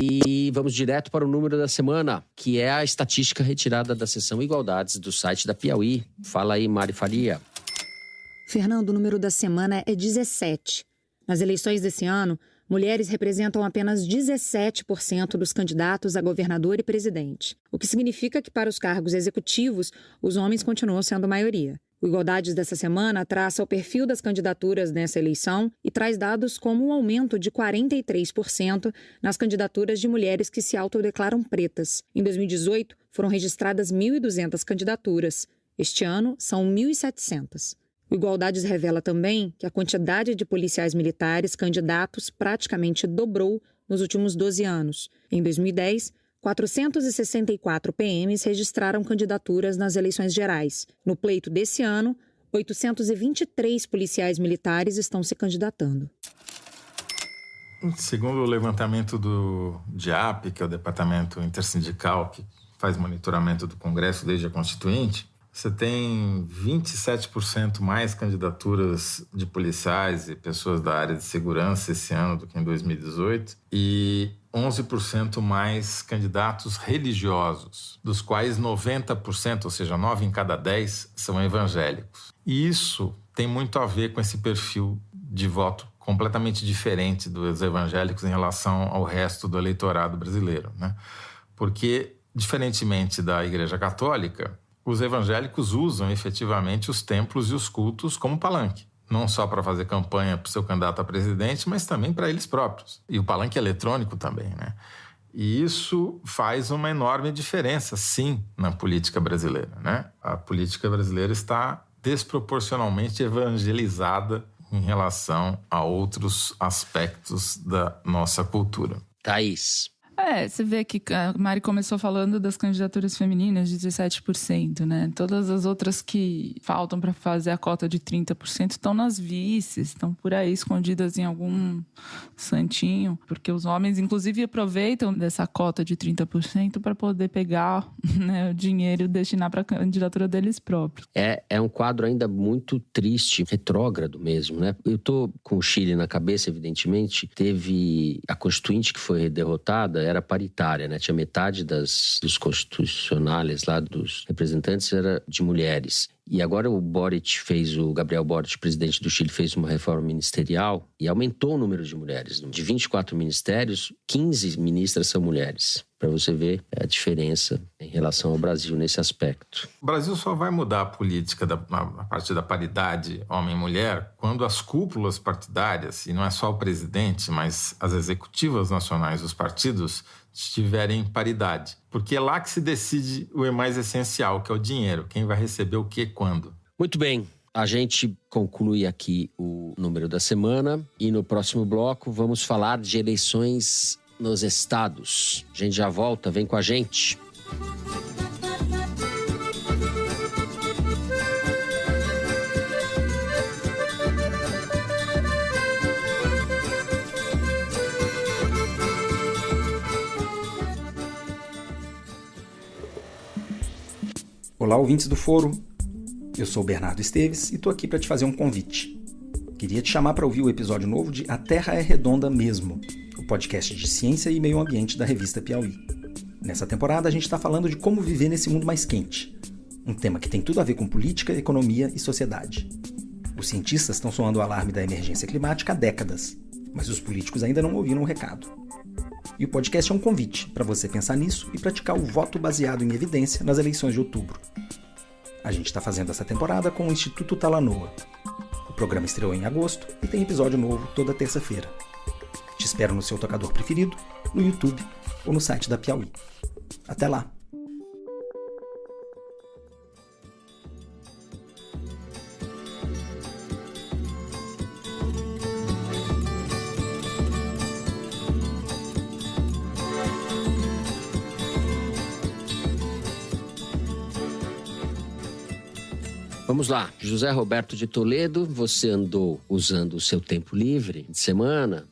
E vamos direto para o número da semana, que é a estatística retirada da seção Igualdades do site da Piauí. Fala aí, Mari Faria. Fernando, o número da semana é 17. Nas eleições desse ano, mulheres representam apenas 17% dos candidatos a governador e presidente, o que significa que para os cargos executivos, os homens continuam sendo a maioria. O Igualdades dessa semana traça o perfil das candidaturas nessa eleição e traz dados como um aumento de 43% nas candidaturas de mulheres que se autodeclaram pretas. Em 2018, foram registradas 1.200 candidaturas. Este ano, são 1.700. O Igualdades revela também que a quantidade de policiais militares candidatos praticamente dobrou nos últimos 12 anos. Em 2010, 464 PMs registraram candidaturas nas eleições gerais. No pleito desse ano, 823 policiais militares estão se candidatando. Segundo o levantamento do DIAP, que é o Departamento Intersindical, que faz monitoramento do Congresso desde a Constituinte, você tem 27% mais candidaturas de policiais e pessoas da área de segurança esse ano do que em 2018 e 11% mais candidatos religiosos, dos quais 90%, ou seja, 9 em cada 10, são evangélicos. E isso tem muito a ver com esse perfil de voto completamente diferente dos evangélicos em relação ao resto do eleitorado brasileiro, né? Porque, diferentemente da Igreja Católica, os evangélicos usam efetivamente os templos e os cultos como palanque. Não só para fazer campanha para o seu candidato a presidente, mas também para eles próprios. E o palanque eletrônico também, né? E isso faz uma enorme diferença, sim, na política brasileira, né? A política brasileira está desproporcionalmente evangelizada em relação a outros aspectos da nossa cultura. Thaís. Você vê que a Mari começou falando das candidaturas femininas, 17%, né? Todas as outras que faltam para fazer a cota de 30% estão nas vices, estão por aí escondidas em algum santinho, porque os homens, inclusive, aproveitam dessa cota de 30% para poder pegar, né, o dinheiro e destinar para a candidatura deles próprios. É um quadro ainda muito triste, retrógrado mesmo, né? Eu tô com o Chile na cabeça, evidentemente. Teve a Constituinte que foi derrotada, era paritária, né? Tinha metade dos constitucionais lá, dos representantes, era de mulheres. E agora o Gabriel Boric, presidente do Chile, fez uma reforma ministerial e aumentou o número de mulheres. De 24 ministérios, 15 ministras são mulheres. Para você ver a diferença em relação ao Brasil nesse aspecto. O Brasil só vai mudar a política a partir da paridade homem-mulher quando as cúpulas partidárias, e não é só o presidente, mas as executivas nacionais dos partidos, estiverem em paridade. Porque é lá que se decide o mais essencial, que é o dinheiro. Quem vai receber o quê, quando. Muito bem. A gente conclui aqui o número da semana e no próximo bloco vamos falar de eleições nos estados. A gente já volta, vem com a gente. Olá, ouvintes do Foro. Eu sou o Bernardo Esteves e estou aqui para te fazer um convite. Queria te chamar para ouvir o episódio novo de A Terra é Redonda Mesmo, o podcast de ciência e meio ambiente da revista Piauí. Nessa temporada a gente está falando de como viver nesse mundo mais quente, um tema que tem tudo a ver com política, economia e sociedade. Os cientistas estão soando o alarme da emergência climática há décadas, mas os políticos ainda não ouviram o recado. E o podcast é um convite para você pensar nisso e praticar o voto baseado em evidência nas eleições de outubro. A gente está fazendo essa temporada com o Instituto Talanoa. O programa estreou em agosto e tem episódio novo toda terça-feira. Te espero no seu tocador preferido, no YouTube ou no site da Piauí. Até lá! Vamos lá, José Roberto de Toledo, você andou usando o seu tempo livre de semana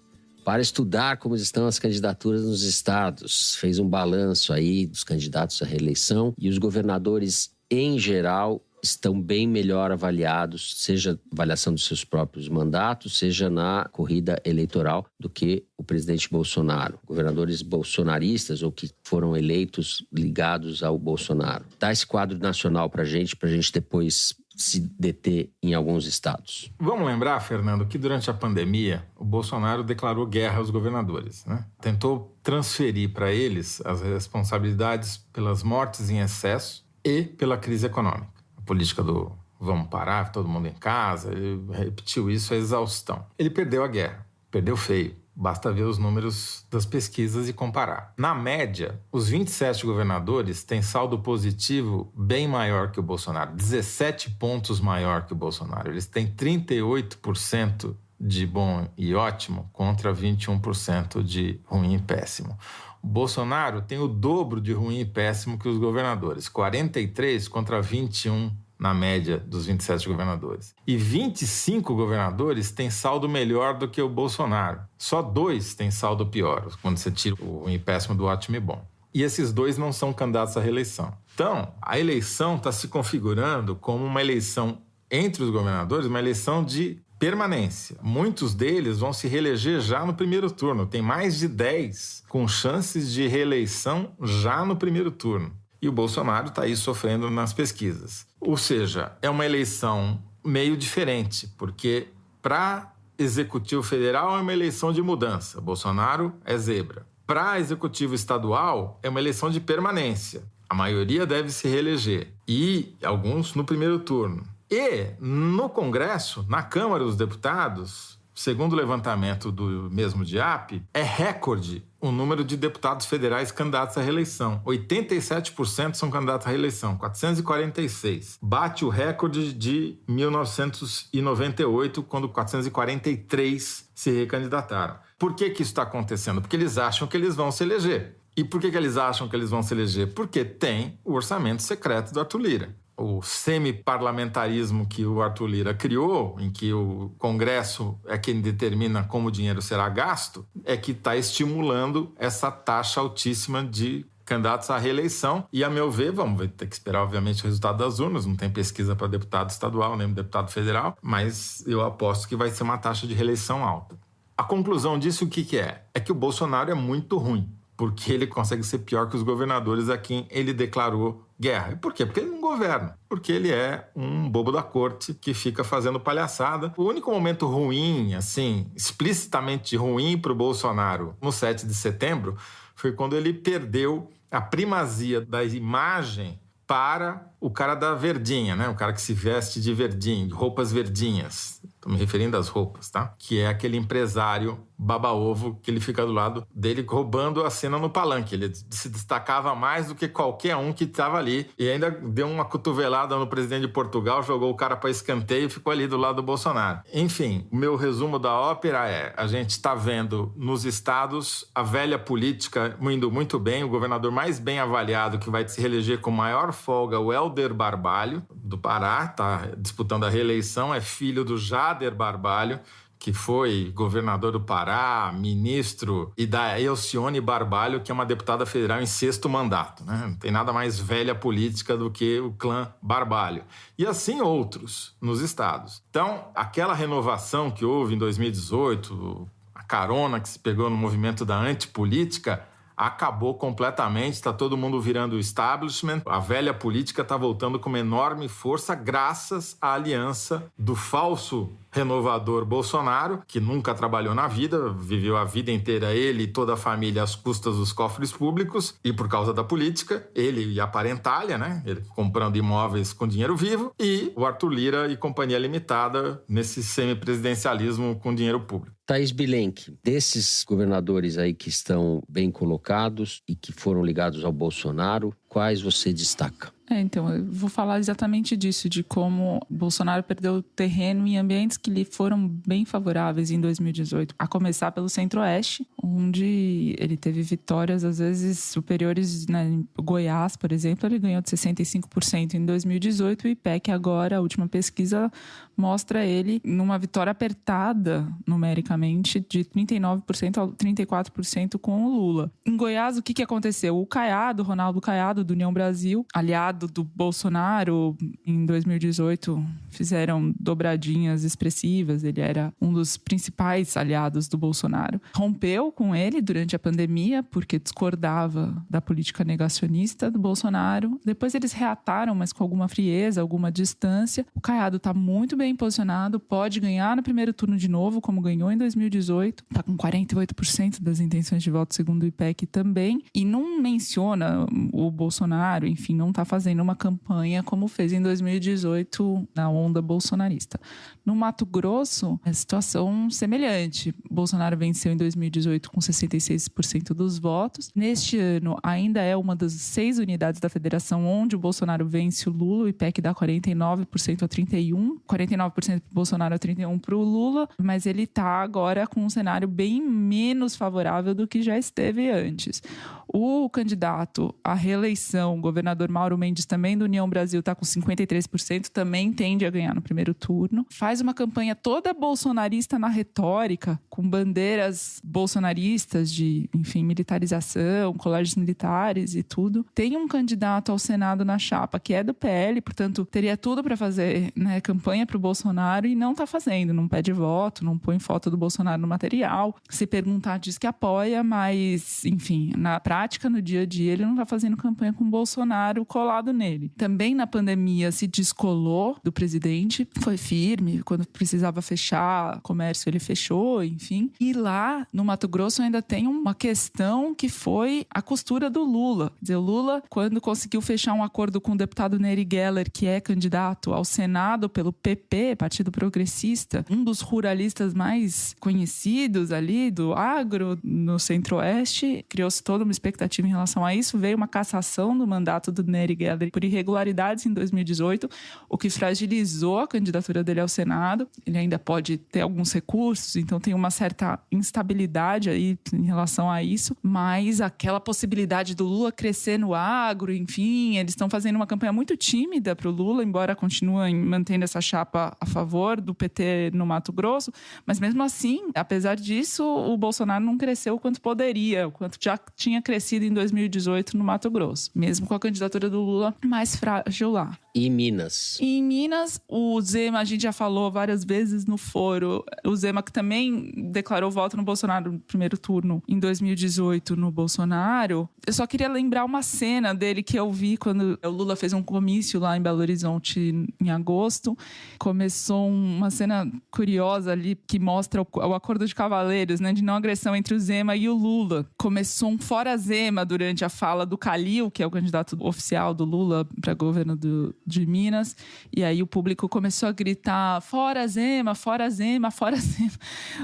para estudar como estão as candidaturas nos estados. Fez um balanço aí dos candidatos à reeleição e os governadores, em geral, estão bem melhor avaliados, seja avaliação dos seus próprios mandatos, seja na corrida eleitoral, do que o presidente Bolsonaro. Governadores bolsonaristas ou que foram eleitos ligados ao Bolsonaro. Dá esse quadro nacional para a gente depois se deter em alguns estados. Vamos lembrar, Fernando, que durante a pandemia o Bolsonaro declarou guerra aos governadores, né? Tentou transferir para eles as responsabilidades pelas mortes em excesso e pela crise econômica. A política do vamos parar, todo mundo em casa, ele repetiu isso à exaustão. Ele perdeu a guerra, perdeu feio. Basta ver os números das pesquisas e comparar. Na média, os 27 governadores têm saldo positivo bem maior que o Bolsonaro, 17 pontos maior que o Bolsonaro. Eles têm 38% de bom e ótimo contra 21% de ruim e péssimo. O Bolsonaro tem o dobro de ruim e péssimo que os governadores, 43 contra 21 na média dos 27 governadores. E 25 governadores têm saldo melhor do que o Bolsonaro. Só 2 têm saldo pior, quando você tira o ruim e péssimo do ótimo e bom. E esses 2 não são candidatos à reeleição. Então, a eleição está se configurando como uma eleição entre os governadores, uma eleição de permanência. Muitos deles vão se reeleger já no primeiro turno. Tem mais de 10 com chances de reeleição já no primeiro turno. E o Bolsonaro está aí sofrendo nas pesquisas. Ou seja, é uma eleição meio diferente, porque para Executivo Federal é uma eleição de mudança. Bolsonaro é zebra. Para Executivo Estadual é uma eleição de permanência. A maioria deve se reeleger. E alguns no primeiro turno. E no Congresso, na Câmara dos Deputados, segundo o levantamento do mesmo DIAP, é recorde o número de deputados federais candidatos à reeleição. 87% são candidatos à reeleição, 446. Bate o recorde de 1998, quando 443 se recandidataram. Por que isso está acontecendo? Porque eles acham que eles vão se eleger. E por que eles acham que eles vão se eleger? Porque tem o orçamento secreto do Arthur Lira. O semi-parlamentarismo que o Arthur Lira criou, em que o Congresso é quem determina como o dinheiro será gasto, é que está estimulando essa taxa altíssima de candidatos à reeleição. E, a meu ver, vamos ter que esperar, obviamente, o resultado das urnas. Não tem pesquisa para deputado estadual, nem deputado federal, mas eu aposto que vai ser uma taxa de reeleição alta. A conclusão disso, o que é? É que o Bolsonaro é muito ruim, porque ele consegue ser pior que os governadores a quem ele declarou guerra. E por quê? Porque ele não governa. Porque ele é um bobo da corte que fica fazendo palhaçada. O único momento ruim, assim, explicitamente ruim para o Bolsonaro no 7 de setembro foi quando ele perdeu a primazia da imagem para o cara da verdinha, né? O cara que se veste de verdinho, de roupas verdinhas. Estou me referindo às roupas, tá? Que é aquele empresário baba-ovo que ele fica do lado dele roubando a cena no palanque. Ele se destacava mais do que qualquer um que estava ali. E ainda deu uma cotovelada no presidente de Portugal, jogou o cara para escanteio e ficou ali do lado do Bolsonaro. Enfim, o meu resumo da ópera é: a gente está vendo nos estados a velha política indo muito bem. O governador mais bem avaliado, que vai se reeleger com maior folga, o Helder Barbalho, do Pará, está disputando a reeleição, é filho do Jader Barbalho, que foi governador do Pará, ministro, e da Elcione Barbalho, que é uma deputada federal em 6º mandato, né? Não tem nada mais velha política do que o clã Barbalho. E assim outros nos estados. Então, aquela renovação que houve em 2018, a carona que se pegou no movimento da antipolítica, acabou completamente, está todo mundo virando o establishment. A velha política está voltando com uma enorme força graças à aliança do falso renovador Bolsonaro, que nunca trabalhou na vida, viveu a vida inteira ele e toda a família às custas dos cofres públicos, e por causa da política, ele e a parentalha, né? Ele comprando imóveis com dinheiro vivo, e o Arthur Lira e Companhia Limitada nesse semipresidencialismo com dinheiro público. Thaís Bilenque, desses governadores aí que estão bem colocados e que foram ligados ao Bolsonaro, quais você destaca? Então, eu vou falar exatamente disso, de como Bolsonaro perdeu terreno em ambientes que lhe foram bem favoráveis em 2018. A começar pelo Centro-Oeste, onde ele teve vitórias, às vezes, superiores, né? Em Goiás, por exemplo, ele ganhou de 65% em 2018, e o IPEC agora, a última pesquisa, mostra ele numa vitória apertada, numericamente, de 39% a 34% com o Lula. Em Goiás, o que aconteceu? O Caiado, Ronaldo Caiado, do União Brasil, aliado lado do Bolsonaro, em 2018, fizeram dobradinhas expressivas. Ele era um dos principais aliados do Bolsonaro. Rompeu com ele durante a pandemia, porque discordava da política negacionista do Bolsonaro. Depois eles reataram, mas com alguma frieza, alguma distância. O Caiado está muito bem posicionado, pode ganhar no primeiro turno de novo, como ganhou em 2018. Está com 48% das intenções de voto, segundo o IPEC também. E não menciona o Bolsonaro, enfim, não está fazendo uma campanha como fez em 2018 na onda bolsonarista. No Mato Grosso, é situação semelhante. Bolsonaro venceu em 2018 com 66% dos votos. Neste ano, ainda é uma das 6 unidades da federação onde o Bolsonaro vence o Lula. O IPEC dá 49% a 31%. 49% para o Bolsonaro a 31% para o Lula. Mas ele está agora com um cenário bem menos favorável do que já esteve antes. O candidato à reeleição, o governador Mauro Mendes, também do União Brasil, está com 53%, também tende a ganhar no primeiro turno. Faz uma campanha toda bolsonarista na retórica, com bandeiras bolsonaristas de, enfim, militarização, colégios militares e tudo. Tem um candidato ao Senado na chapa que é do PL, portanto, teria tudo para fazer, né, campanha para o Bolsonaro e não está fazendo, não pede voto, não põe foto do Bolsonaro no material. Se perguntar, diz que apoia, mas, enfim, na prática, no dia a dia, ele não está fazendo campanha com o Bolsonaro colado nele. Também na pandemia se descolou do presidente, foi firme, quando precisava fechar comércio ele fechou, enfim. E lá no Mato Grosso ainda tem uma questão que foi a costura do Lula. Quer dizer, o Lula, quando conseguiu fechar um acordo com o deputado Nery Geller, que é candidato ao Senado pelo PP, Partido Progressista, um dos ruralistas mais conhecidos ali do agro no Centro-Oeste, criou-se toda uma expectativa em relação a isso, veio uma cassação do mandato do Nery Geller por irregularidades em 2018, o que fragilizou a candidatura dele ao Senado. Ele ainda pode ter alguns recursos, então tem uma certa instabilidade aí em relação a isso, mas aquela possibilidade do Lula crescer no agro, enfim, eles estão fazendo uma campanha muito tímida para o Lula, embora continuem mantendo essa chapa a favor do PT no Mato Grosso, mas mesmo assim, apesar disso, o Bolsonaro não cresceu o quanto poderia, o quanto já tinha crescido em 2018 no Mato Grosso, mesmo com a candidatura do Lula mais frágil lá. E Minas? Em Minas, o Zema, a gente já falou várias vezes no foro, o Zema que também declarou voto no Bolsonaro no primeiro turno em 2018 no Bolsonaro. Eu só queria lembrar uma cena dele que eu vi quando o Lula fez um comício lá em Belo Horizonte em agosto. Começou uma cena curiosa ali que mostra o acordo de cavaleiros, né, de não agressão entre o Zema e o Lula. Começou um fora Zema durante a fala do Calil, que é o candidato oficial do Lula para governo de Minas, e aí o público começou a gritar fora Zema, fora Zema, fora Zema.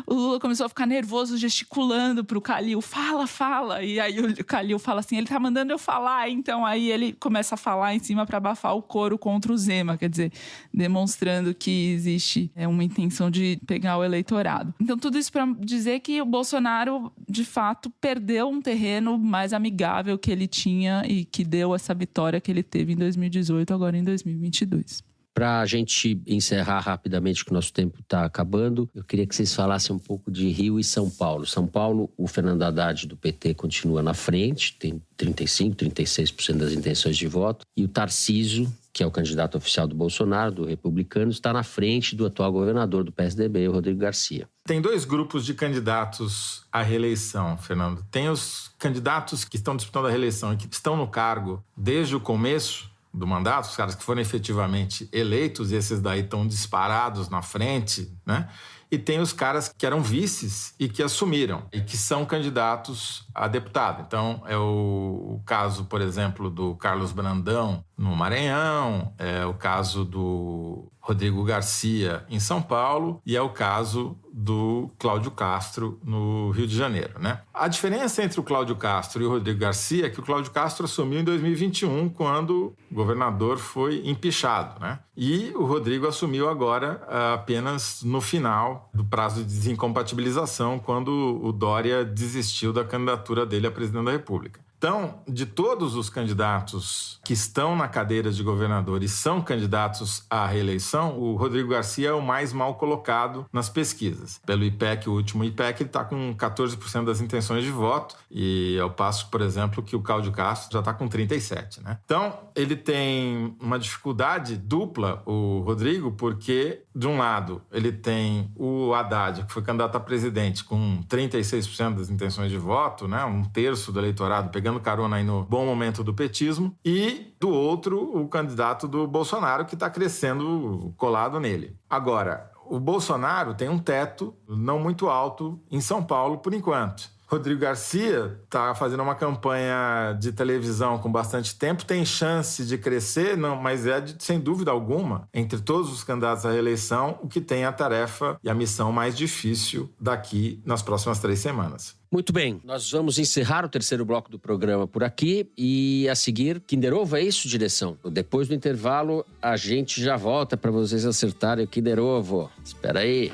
O Lula começou a ficar nervoso, gesticulando pro Calil, fala, e aí o Calil fala assim, ele tá mandando eu falar, então aí ele começa a falar em cima para abafar o coro contra o Zema, quer dizer, demonstrando que existe uma intenção de pegar o eleitorado. Então tudo isso para dizer que o Bolsonaro, de fato, perdeu um terreno mais amigável que ele tinha e que deu essa vitória que ele teve em 2018, agora em 2022. Para a gente encerrar rapidamente, que o nosso tempo está acabando, eu queria que vocês falassem um pouco de Rio e São Paulo. São Paulo, o Fernando Haddad do PT continua na frente, tem 35%, 36% das intenções de voto, e o Tarcísio, que é o candidato oficial do Bolsonaro, do Republicano, está na frente do atual governador do PSDB, o Rodrigo Garcia. Tem 2 grupos de candidatos à reeleição, Fernando. Tem os candidatos que estão disputando a reeleição e que estão no cargo desde o começo do mandato, os caras que foram efetivamente eleitos, esses daí estão disparados na frente, né? E tem os caras que eram vices e que assumiram e que são candidatos a deputado. Então, é o caso, por exemplo, do Carlos Brandão no Maranhão, é o caso do Rodrigo Garcia em São Paulo e é o caso do Cláudio Castro no Rio de Janeiro, né? A diferença entre o Cláudio Castro e o Rodrigo Garcia é que o Cláudio Castro assumiu em 2021, quando o governador foi empichado, né? E o Rodrigo assumiu agora apenas no final do prazo de desincompatibilização, quando o Dória desistiu da candidatura dele a presidente da República. Então, de todos os candidatos que estão na cadeira de governador e são candidatos à reeleição, o Rodrigo Garcia é o mais mal colocado nas pesquisas. Pelo IPEC, o último IPEC, ele está com 14% das intenções de voto, e ao passo, por exemplo, que o Cláudio Castro já está com 37%, né? Então, ele tem uma dificuldade dupla, o Rodrigo, porque, de um lado, ele tem o Haddad, que foi candidato a presidente, com 36% das intenções de voto, né? Um terço do eleitorado pegando carona aí no bom momento do petismo, e do outro, o candidato do Bolsonaro, que está crescendo colado nele. Agora, o Bolsonaro tem um teto não muito alto em São Paulo, por enquanto. Rodrigo Garcia está fazendo uma campanha de televisão com bastante tempo, tem chance de crescer, não, mas sem dúvida alguma, entre todos os candidatos à reeleição, o que tem a tarefa e a missão mais difícil daqui nas próximas 3 semanas. Muito bem, nós vamos encerrar o terceiro bloco do programa por aqui e a seguir, Kinder Ovo, é isso, direção? Depois do intervalo, a gente já volta para vocês acertarem o Kinder Ovo. Espera aí.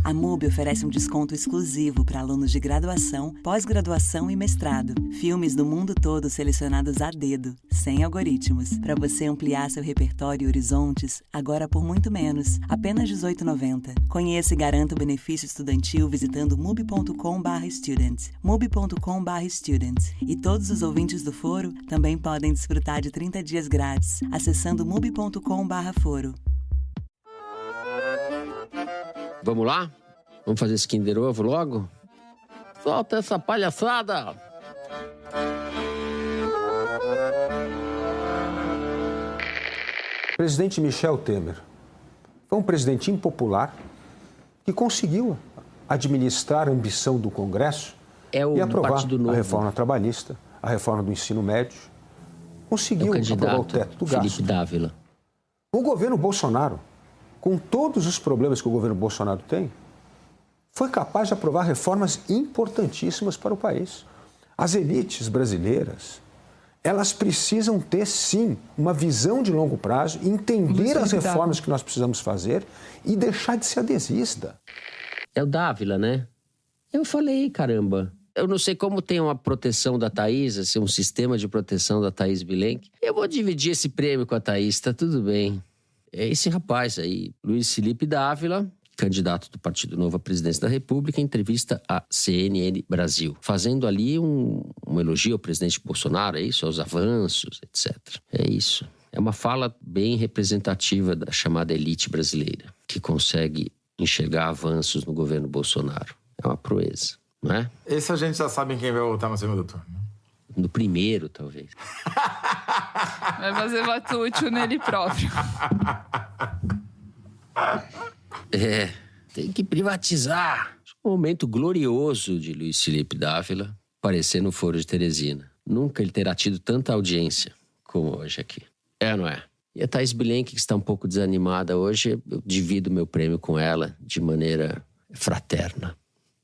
A MUBI oferece um desconto exclusivo para alunos de graduação, pós-graduação e mestrado. Filmes do mundo todo selecionados a dedo, sem algoritmos, para você ampliar seu repertório e horizontes, agora por muito menos, apenas R$ 18,90. Conheça e garanta o benefício estudantil visitando mubi.com/student, mubi.com/student. E todos os ouvintes do Foro também podem desfrutar de 30 dias grátis, acessando mubi.com/foro. Vamos lá? Vamos fazer esse Kinder Ovo logo? Solta essa palhaçada! Presidente Michel Temer foi um presidente impopular que conseguiu administrar a ambição do Congresso e aprovar a reforma trabalhista, a reforma do ensino médio. Conseguiu aprovar o teto do gasto. Felipe Dávila. O governo Bolsonaro, com todos os problemas que o governo Bolsonaro tem, foi capaz de aprovar reformas importantíssimas para o país. As elites brasileiras, elas precisam ter, sim, uma visão de longo prazo, entender as reformas que nós precisamos fazer e deixar de ser adesista. É o Dávila, né? Eu falei, caramba. Eu não sei como tem uma proteção da Thaís, assim, um sistema de proteção da Thaís Bilenque. Eu vou dividir esse prêmio com a Thaís, tá tudo bem. É esse rapaz aí, Luiz Felipe Dávila, candidato do Partido Novo à presidência da República, em entrevista à CNN Brasil, fazendo ali um elogio ao presidente Bolsonaro, é isso, aos avanços, etc. É isso. É uma fala bem representativa da chamada elite brasileira, que consegue enxergar avanços no governo Bolsonaro. É uma proeza, não é? Esse a gente já sabe em quem vai votar no segundo turno. No primeiro, talvez. Vai fazer voto útil nele próprio. Tem que privatizar. Um momento glorioso de Luiz Felipe Dávila aparecer no Foro de Teresina. Nunca ele terá tido tanta audiência como hoje aqui. É ou não é? E a Thaís Bilenque, que está um pouco desanimada hoje, eu divido meu prêmio com ela de maneira fraterna.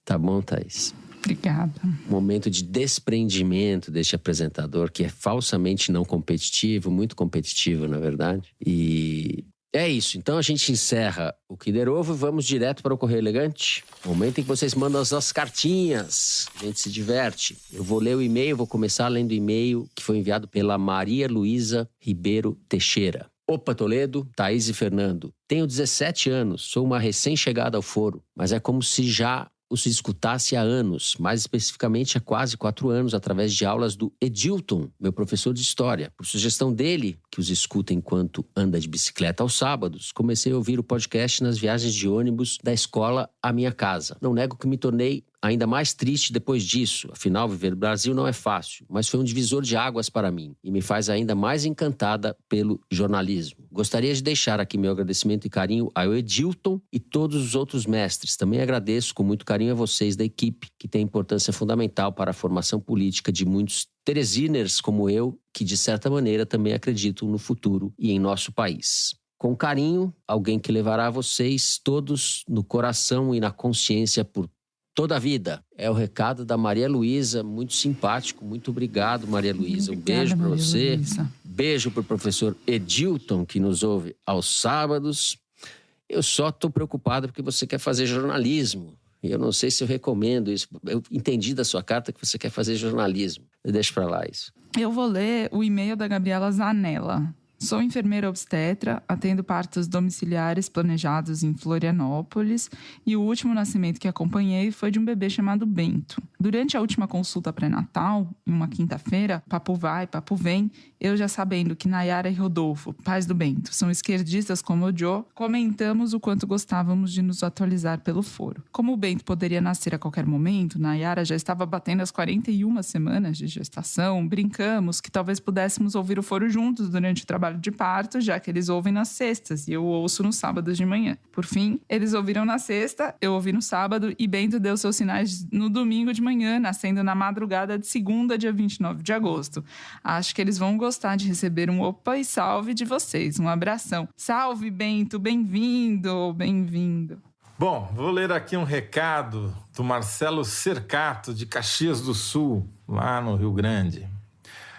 Tá bom, Thaís? Obrigada. Momento de desprendimento deste apresentador, que é falsamente não competitivo, muito competitivo, na verdade. E é isso. Então a gente encerra o Kinder Ovo e vamos direto para o Correio Elegante. Momento em que vocês mandam as nossas cartinhas. A gente se diverte. Eu vou ler o e-mail, vou começar lendo o e-mail que foi enviado pela Maria Luísa Ribeiro Teixeira. Opa, Toledo, Thaís e Fernando. Tenho 17 anos, sou uma recém-chegada ao Foro, mas é como se já os escutasse há anos, mais especificamente há quase 4 anos, através de aulas do Edilton, meu professor de história. Por sugestão dele, que os escuta enquanto anda de bicicleta aos sábados, comecei a ouvir o podcast nas viagens de ônibus da escola à minha casa. Não nego que me tornei ainda mais triste depois disso. Afinal, viver no Brasil não é fácil, mas foi um divisor de águas para mim e me faz ainda mais encantada pelo jornalismo. Gostaria de deixar aqui meu agradecimento e carinho ao Edilton e todos os outros mestres. Também agradeço com muito carinho a vocês da equipe, que tem importância fundamental para a formação política de muitos teresiners como eu, que de certa maneira também acreditam no futuro e em nosso país. Com carinho, alguém que levará vocês todos no coração e na consciência por toda a vida. É o recado da Maria Luísa, muito simpático. Muito obrigado, Maria Luísa. Um beijo para você. Luísa. Beijo para o professor Edilton, que nos ouve aos sábados. Eu só estou preocupado porque você quer fazer jornalismo. Eu não sei se eu recomendo isso. Eu entendi da sua carta que você quer fazer jornalismo. Deixa para lá isso. Eu vou ler o e-mail da Gabriela Zanella. Sou enfermeira obstetra, atendo partos domiciliares planejados em Florianópolis e o último nascimento que acompanhei foi de um bebê chamado Bento. Durante a última consulta pré-natal, em uma quinta-feira, papo vai, papo vem, eu já sabendo que Nayara e Rodolfo, pais do Bento, são esquerdistas como o Joe, comentamos o quanto gostávamos de nos atualizar pelo foro. Como o Bento poderia nascer a qualquer momento, Nayara já estava batendo as 41 semanas de gestação, brincamos que talvez pudéssemos ouvir o foro juntos durante o trabalho de parto, já que eles ouvem nas sextas e eu ouço nos sábados de manhã. Por fim, eles ouviram na sexta, eu ouvi no sábado e Bento deu seus sinais no domingo de manhã, nascendo na madrugada de segunda, dia 29 de agosto. Acho que eles vão gostar de receber um opa e salve de vocês. Um abração. Salve, Bento! Bem-vindo! Bem-vindo! Bom, vou ler aqui um recado do Marcelo Cercato, de Caxias do Sul, lá no Rio Grande.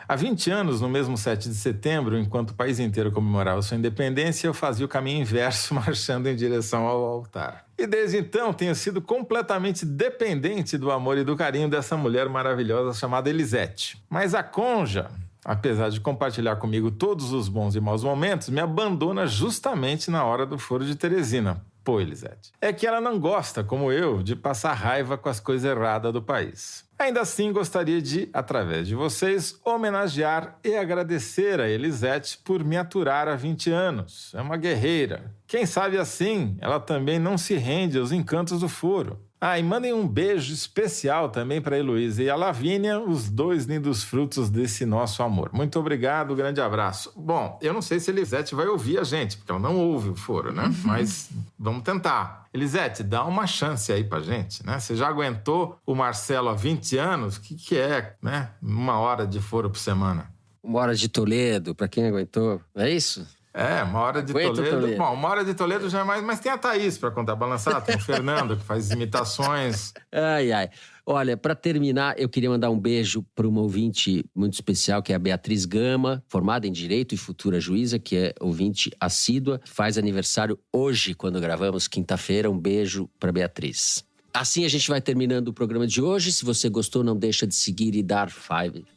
Há 20 anos, no mesmo 7 de setembro, enquanto o país inteiro comemorava sua independência, eu fazia o caminho inverso, marchando em direção ao altar. E desde então tenho sido completamente dependente do amor e do carinho dessa mulher maravilhosa chamada Elisete. Mas a Conja, apesar de compartilhar comigo todos os bons e maus momentos, me abandona justamente na hora do foro de Teresina. Pô, Elisete. É que ela não gosta, como eu, de passar raiva com as coisas erradas do país. Ainda assim, gostaria de, através de vocês, homenagear e agradecer a Elisete por me aturar há 20 anos. É uma guerreira. Quem sabe assim, ela também não se rende aos encantos do foro. Ah, e mandem um beijo especial também para a Heloísa e a Lavínia, os dois lindos frutos desse nosso amor. Muito obrigado, grande abraço. Bom, eu não sei se a Elisete vai ouvir a gente, porque ela não ouve o foro, né? Mas vamos tentar. Elisete, dá uma chance aí pra gente, né? Você já aguentou o Marcelo há 20 anos? O que é, né? 1 hora de foro por semana. 1 hora de Toledo, para quem aguentou. É isso? É, 1 hora de Toledo. Bom, 1 hora de Toledo já é mais... Mas tem a Thaís para contar balançar, tem o Fernando que faz imitações. Ai, ai. Olha, para terminar, eu queria mandar um beijo para uma ouvinte muito especial, que é a Beatriz Gama, formada em Direito e futura juíza, que é ouvinte assídua. Faz aniversário hoje, quando gravamos, quinta-feira. Um beijo para Beatriz. Assim a gente vai terminando o programa de hoje. Se você gostou, não deixa de seguir e dar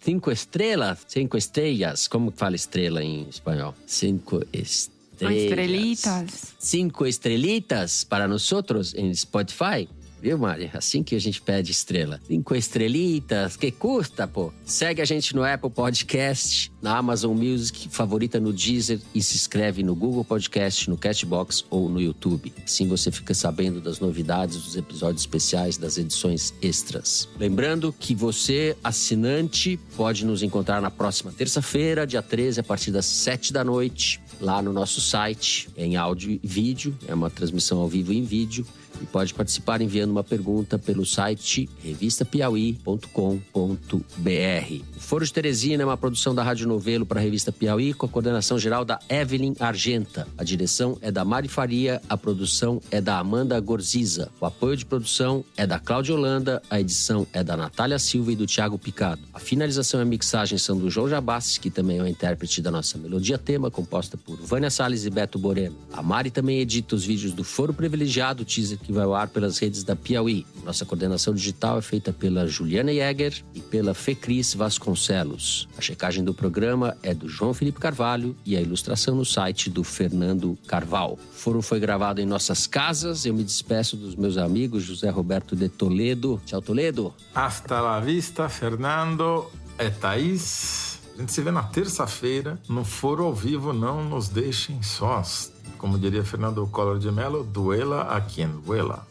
5 estrelas. 5 estrelas. Como fala estrela em espanhol? 5 estrelas. 5 estrelitas para nós em Spotify. Viu, Mari? Assim que a gente pede estrela. 5 estrelitas, que custa, pô? Segue a gente no Apple Podcast, na Amazon Music, favorita no Deezer e se inscreve no Google Podcast, no Castbox ou no YouTube. Assim você fica sabendo das novidades, dos episódios especiais, das edições extras. Lembrando que você, assinante, pode nos encontrar na próxima terça-feira, dia 13, a partir das 7 da noite, lá no nosso site, em áudio e vídeo. É uma transmissão ao vivo em vídeo. E pode participar enviando uma pergunta pelo site revistapiauí.com.br. O Foro de Teresina é uma produção da Rádio Novelo para a Revista Piauí, com a coordenação geral da Evelyn Argenta. A direção é da Mari Faria, a produção é da Amanda Gorziza. O apoio de produção é da Cláudia Holanda, a edição é da Natália Silva e do Thiago Picado. A finalização e a mixagem são do João Jabassi, que também é o intérprete da nossa melodia tema, composta por Vânia Salles e Beto Boreno. A Mari também edita os vídeos do Foro Privilegiado, teaser que vai ao ar pelas redes da Piauí. Nossa coordenação digital é feita pela Juliana Jäger e pela Fecris Vasconcelos. A checagem do programa é do João Felipe Carvalho e a ilustração no site do Fernando Carvalho. O foro foi gravado em nossas casas. Eu me despeço dos meus amigos José Roberto de Toledo. Tchau, Toledo. Hasta la vista, Fernando e Thaís. A gente se vê na terça-feira no Foro ao Vivo. Não nos deixem sós. Como diria Fernando Collor de Mello, duela a quem duela.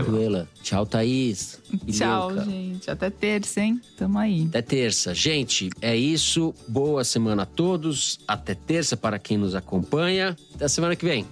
Duela. Tchau, Thaís. Tchau, gente. Até terça, hein? Tamo aí. Até terça. Gente, é isso. Boa semana a todos. Até terça para quem nos acompanha. Até semana que vem.